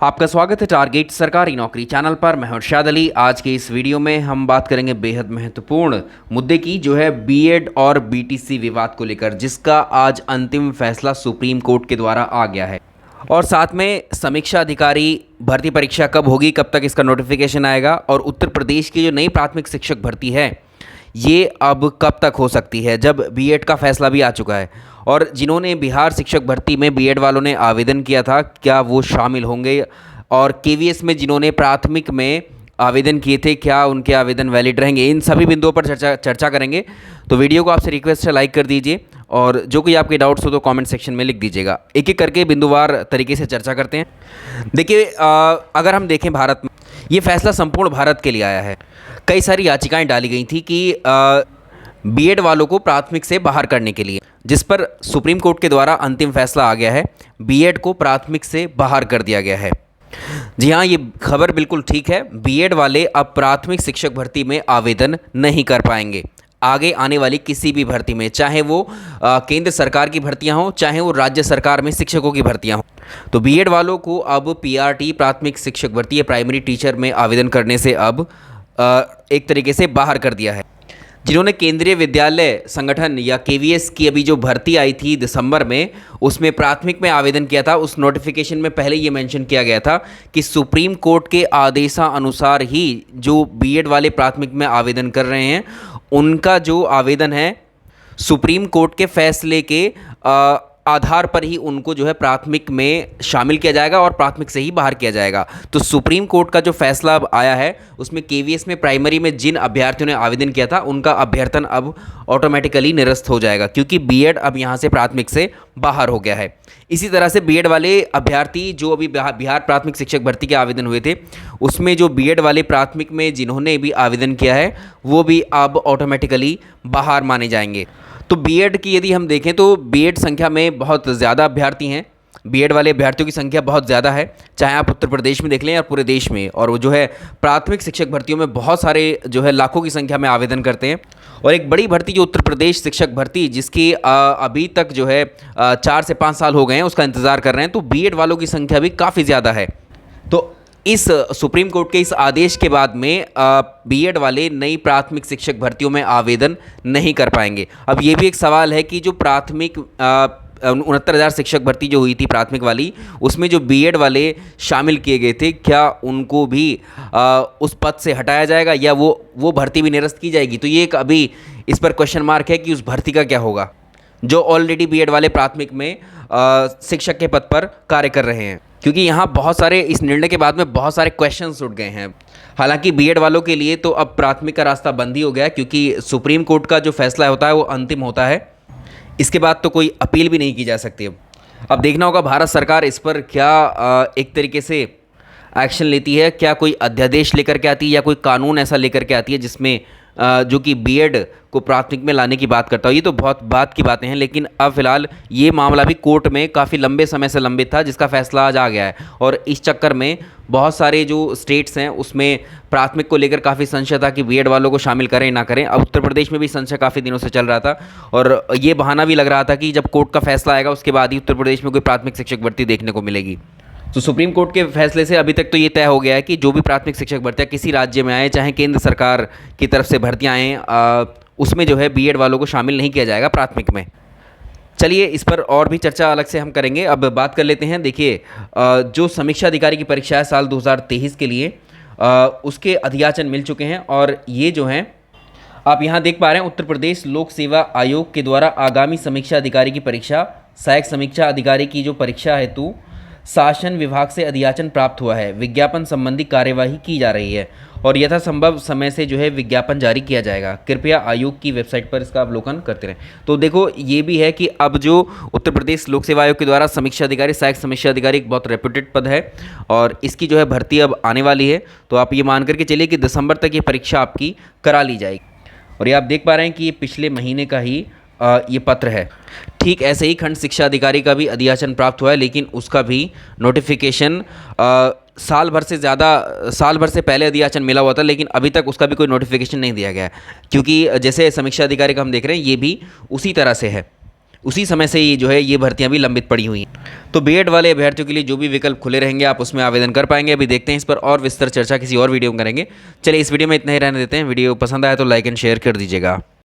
आपका स्वागत है टारगेट सरकारी नौकरी चैनल पर। मैं हूं इरशाद अली। आज के इस वीडियो में हम बात करेंगे बेहद महत्वपूर्ण मुद्दे की, जो है बीएड और बीटीसी विवाद को लेकर, जिसका आज अंतिम फैसला सुप्रीम कोर्ट के द्वारा आ गया है। और साथ में समीक्षा अधिकारी भर्ती परीक्षा कब होगी, कब तक इसका नोटिफिकेशन आएगा, और उत्तर प्रदेश की जो नई प्राथमिक शिक्षक भर्ती है ये अब कब तक हो सकती है, जब बीएड का फैसला भी आ चुका है। और जिन्होंने बिहार शिक्षक भर्ती में बीएड वालों ने आवेदन किया था, क्या वो शामिल होंगे, और केवीएस में जिन्होंने प्राथमिक में आवेदन किए थे, क्या उनके आवेदन वैलिड रहेंगे, इन सभी बिंदुओं पर चर्चा करेंगे। तो वीडियो को आपसे रिक्वेस्ट है लाइक कर दीजिए, और जो कोई आपके डाउट्स हो तो कमेंट सेक्शन में लिख दीजिएगा। एक एक करके बिंदुवार तरीके से चर्चा करते हैं। देखिए, अगर हम देखें भारत में ये फैसला संपूर्ण भारत के लिए आया है। कई सारी याचिकाएं डाली गई थी कि बीएड वालों को प्राथमिक से बाहर करने के लिए, जिस पर सुप्रीम कोर्ट के द्वारा अंतिम फैसला आ गया है। बीएड को प्राथमिक से बाहर कर दिया गया है। जी हाँ, ये खबर बिल्कुल ठीक है। बीएड वाले अब प्राथमिक शिक्षक भर्ती में आवेदन नहीं कर पाएंगे। आगे आने वाली किसी भी भर्ती में, चाहे वो केंद्र सरकार की भर्तियां हों, चाहे वो राज्य सरकार में शिक्षकों की भर्तियां हों, तो बीएड वालों को अब पीआरटी प्राथमिक शिक्षक भर्ती या प्राइमरी टीचर में आवेदन करने से अब एक तरीके से बाहर कर दिया है। जिन्होंने केंद्रीय विद्यालय संगठन या केवीएस की अभी जो भर्ती आई थी दिसंबर में, उसमें प्राथमिक में आवेदन किया था, उस नोटिफिकेशन में पहले ये मेंशन किया गया था कि सुप्रीम कोर्ट के आदेशानुसार ही जो बीएड वाले प्राथमिक में आवेदन कर रहे हैं, उनका जो आवेदन है सुप्रीम कोर्ट के फैसले के आधार पर ही उनको जो है प्राथमिक में शामिल किया जाएगा और प्राथमिक से ही बाहर किया जाएगा। तो सुप्रीम कोर्ट का जो फैसला अब आया है, उसमें केवीएस में प्राइमरी में जिन अभ्यर्थियों ने आवेदन किया था, उनका अभ्यर्थन अब ऑटोमेटिकली निरस्त हो जाएगा, क्योंकि बीएड अब यहाँ से प्राथमिक से बाहर हो गया है। इसी तरह से बीएड वाले अभ्यर्थी जो अभी बिहार प्राथमिक शिक्षक भर्ती के आवेदन हुए थे, उसमें जो बीएड वाले प्राथमिक में जिन्होंने भी आवेदन किया है, वो भी अब ऑटोमेटिकली बाहर माने जाएंगे। तो बीएड की यदि हम देखें तो बीएड संख्या में बहुत ज़्यादा अभ्यर्थी हैं। बीएड वाले अभ्यर्थियों की संख्या बहुत ज़्यादा है, चाहे आप उत्तर प्रदेश में देख लें या पूरे देश में। और वो जो है प्राथमिक शिक्षक भर्तियों में बहुत सारे जो है लाखों की संख्या में आवेदन करते हैं। और एक बड़ी भर्ती जो उत्तर प्रदेश शिक्षक भर्ती, जिसकी अभी तक जो है 4 से 5 साल हो गए हैं, उसका इंतज़ार कर रहे हैं। तो बीएड वालों की संख्या भी काफ़ी ज़्यादा है। तो इस सुप्रीम कोर्ट के इस आदेश के बाद में बीएड वाले नई प्राथमिक शिक्षक भर्तियों में आवेदन नहीं कर पाएंगे। अब ये भी एक सवाल है कि जो प्राथमिक 69,000 शिक्षक भर्ती जो हुई थी प्राथमिक वाली, उसमें जो बीएड वाले शामिल किए गए थे, क्या उनको भी उस पद से हटाया जाएगा या वो भर्ती भी निरस्त की जाएगी? तो ये एक अभी इस पर क्वेश्चन मार्क है कि उस भर्ती का क्या होगा, जो ऑलरेडी बीएड वाले प्राथमिक में शिक्षक के पद पर कार्य कर रहे हैं। क्योंकि यहाँ बहुत सारे, इस निर्णय के बाद में बहुत सारे क्वेश्चंस उठ गए हैं। हालांकि बीएड वालों के लिए तो अब प्राथमिक का रास्ता बंद ही हो गया, क्योंकि सुप्रीम कोर्ट का जो फैसला होता है वो अंतिम होता है। इसके बाद तो कोई अपील भी नहीं की जा सकती। अब देखना होगा भारत सरकार इस पर क्या एक तरीके से एक्शन लेती है, क्या कोई अध्यादेश लेकर के आती है या कोई कानून ऐसा लेकर के आती है जिसमें जो कि बीएड को प्राथमिक में लाने की बात करता हो। ये तो बहुत बात की बातें हैं, लेकिन अब फिलहाल ये मामला भी कोर्ट में काफ़ी लंबे समय से लंबित था, जिसका फैसला आज आ गया है। और इस चक्कर में बहुत सारे जो स्टेट्स हैं उसमें प्राथमिक को लेकर काफ़ी संशय था कि बीएड वालों को शामिल करें ना करें। अब उत्तर प्रदेश में भी संशय काफ़ी दिनों से चल रहा था, और ये बहाना भी लग रहा था कि जब कोर्ट का फैसला आएगा उसके बाद ही उत्तर प्रदेश में कोई प्राथमिक शिक्षक भर्ती देखने को मिलेगी। तो सुप्रीम कोर्ट के फैसले से अभी तक तो ये तय हो गया है कि जो भी प्राथमिक शिक्षक भर्तियाँ किसी राज्य में आए, चाहे केंद्र सरकार की तरफ से भर्तियाँ आएँ, उसमें जो है बीएड वालों को शामिल नहीं किया जाएगा प्राथमिक में। चलिए, इस पर और भी चर्चा अलग से हम करेंगे। अब बात कर लेते हैं। देखिए, जो समीक्षा अधिकारी की परीक्षा है साल 2023 के लिए, उसके अधियाचन मिल चुके हैं। और ये जो हैं आप यहाँ देख पा रहे हैं, उत्तर प्रदेश लोक सेवा आयोग के द्वारा आगामी समीक्षा अधिकारी की परीक्षा, सहायक समीक्षा अधिकारी की जो परीक्षा हेतु शासन विभाग से अधियाचन प्राप्त हुआ है। विज्ञापन संबंधी कार्यवाही की जा रही है और यथासंभव समय से जो है विज्ञापन जारी किया जाएगा। कृपया आयोग की वेबसाइट पर इसका अवलोकन करते रहें। तो देखो, ये भी है कि अब जो उत्तर प्रदेश लोक सेवा आयोग के द्वारा समीक्षा अधिकारी, सहायक समीक्षा अधिकारी एक बहुत रेप्यूटेड पद है, और इसकी जो है भर्ती अब आने वाली है। तो आप ये मान करके चलिए कि दिसंबर तक ये परीक्षा आपकी करा ली जाएगी। और ये आप देख पा रहे हैं कि ये पिछले महीने का ही ये पत्र है। ठीक ऐसे ही खंड शिक्षा अधिकारी का भी अधियाचन प्राप्त हुआ है, लेकिन उसका भी नोटिफिकेशन साल भर से पहले अधियाचन मिला हुआ था, लेकिन अभी तक उसका भी कोई नोटिफिकेशन नहीं दिया गया है। क्योंकि जैसे समीक्षा अधिकारी का हम देख रहे हैं, ये भी उसी तरह से है। उसी समय से ये जो है ये भर्तियां भी लंबित पड़ी हुई हैं। तो बीएड वाले अभ्यर्थियों के लिए जो भी विकल्प खुले रहेंगे आप उसमें आवेदन कर पाएंगे। अभी देखते हैं इस पर और विस्तार चर्चा किसी और वीडियो में करेंगे। चलिए इस वीडियो में इतना ही रहने देते हैं। वीडियो पसंद आया तो लाइक एंड शेयर कर दीजिएगा।